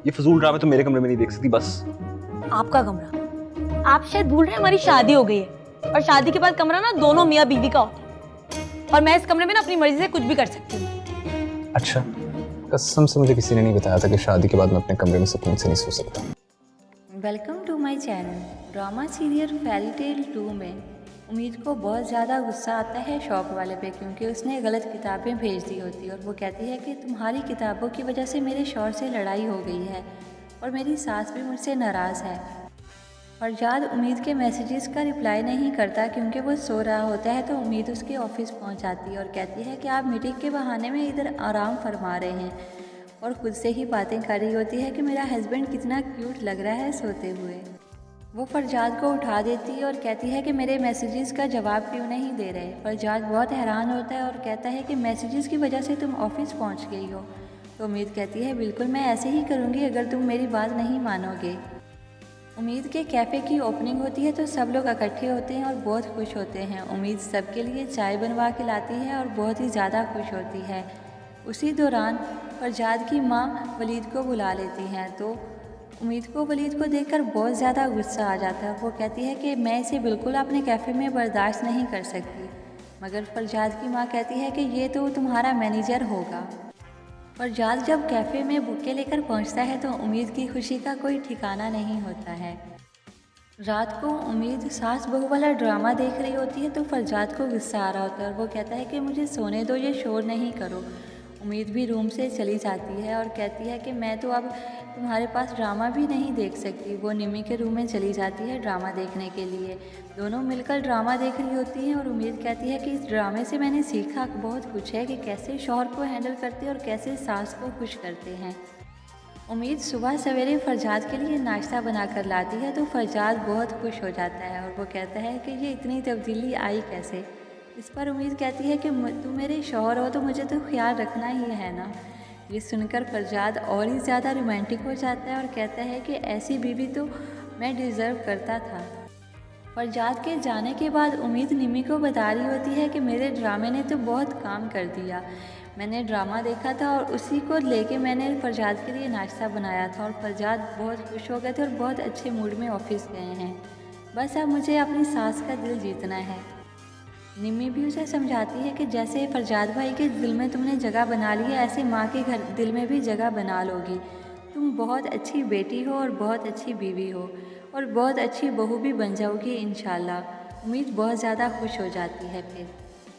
ये फजूल ड्रामे तो मेरे कमरे में नहीं देख सकती बस। आपका कमरा? आप शायद भूल रहे हैं हमारी शादी हो गई है और शादी के बाद कमरा ना दोनों मियाँ बीवी का होता है और मैं इस कमरे में ना अपनी मर्जी से कुछ भी कर सकती हूँ। अच्छा, कसम से मुझे किसी ने नहीं बताया था कि शादी के बाद मैं अपने कमरे में सुकून से नहीं सो सकता। Welcome to my channel. Drama serial fairy tale 2 में उम्मीद को बहुत ज़्यादा गुस्सा आता है शॉप वाले पे, क्योंकि उसने गलत किताबें भेज दी होती और वो कहती है कि तुम्हारी किताबों की वजह से मेरे शौहर से लड़ाई हो गई है और मेरी सास भी मुझसे नाराज़ है। फरजाद उम्मीद के मैसेजेस का रिप्लाई नहीं करता क्योंकि वो सो रहा होता है, तो उम्मीद उसके ऑफिस पहुंच जाती है और कहती है कि आप मीटिंग के बहाने में इधर आराम फरमा रहे हैं, और खुद से ही बातें कर रही होती है कि मेरा हस्बैंड कितना क्यूट लग रहा है सोते हुए। वो फरजाद को उठा देती है और कहती है कि मेरे मैसेजेस का जवाब क्यों नहीं दे रहे। फरजाद बहुत हैरान होता है और कहता है कि मैसेजेस की वजह से तुम ऑफिस पहुंच गई हो। तो उम्मीद कहती है बिल्कुल मैं ऐसे ही करूँगी अगर तुम मेरी बात नहीं मानोगे। उम्मीद के कैफ़े की ओपनिंग होती है तो सब लोग इकट्ठे होते हैं और बहुत खुश होते हैं। उम्मीद सबके लिए चाय बनवा के लाती है और बहुत ही ज़्यादा खुश होती है। उसी दौरान फरजाद की माँ वलीद को बुला लेती हैं, तो उम्मीद को वलीद को देखकर बहुत ज़्यादा गुस्सा आ जाता है। वो कहती है कि मैं इसे बिल्कुल अपने कैफ़े में बर्दाश्त नहीं कर सकती। मगर फरजाद की माँ कहती है कि ये तो तुम्हारा मैनेजर होगा। फरजाद जब कैफ़े में बुके लेकर पहुंचता है तो उम्मीद की खुशी का कोई ठिकाना नहीं होता है। रात को उम्मीद सास बहू वाला ड्रामा देख रही होती है तो फरजाद को गुस्सा आ रहा होता है और वो कहता है कि मुझे सोने दो, ये शोर नहीं करो। उम्मीद भी रूम से चली जाती है और कहती है कि मैं तो अब तुम्हारे पास ड्रामा भी नहीं देख सकती। वो निमी के रूम में चली जाती है ड्रामा देखने के लिए। दोनों मिलकर ड्रामा देख रही होती हैं और उम्मीद कहती है कि इस ड्रामे से मैंने सीखा बहुत कुछ है कि कैसे शौहर को हैंडल करते हैं और कैसे सास को खुश करते हैं। उम्मीद सुबह सवेरे फरजाद के लिए नाश्ता बना कर लाती है तो फरजाद बहुत खुश हो जाता है और वो कहता है कि ये इतनी तब्दीली आई कैसे। इस पर उम्मीद कहती है कि तुम मेरे शौहर हो तो मुझे तो ख्याल रखना ही है ना। ये सुनकर फरजाद और ही ज़्यादा रोमांटिक हो जाता है और कहता है कि ऐसी बीवी तो मैं डिज़र्व करता था। फरजाद के जाने के बाद उम्मीद निमी को बता रही होती है कि मेरे ड्रामे ने तो बहुत काम कर दिया। मैंने ड्रामा देखा था और उसी को लेके मैंने फरजाद के लिए नाश्ता बनाया था और फरजाद बहुत खुश हो गए थे और बहुत अच्छे मूड में ऑफिस गए हैं। बस अब मुझे अपनी सास का दिल जीतना है। निम्मी भी उसे समझाती है कि जैसे फरजाद भाई के दिल में तुमने जगह बना ली है, ऐसे माँ के घर दिल में भी जगह बना लोगी। तुम बहुत अच्छी बेटी हो और बहुत अच्छी बीवी हो और बहुत अच्छी बहू भी बन जाओगी इंशाल्लाह। उम्मीद बहुत ज़्यादा खुश हो जाती है फिर।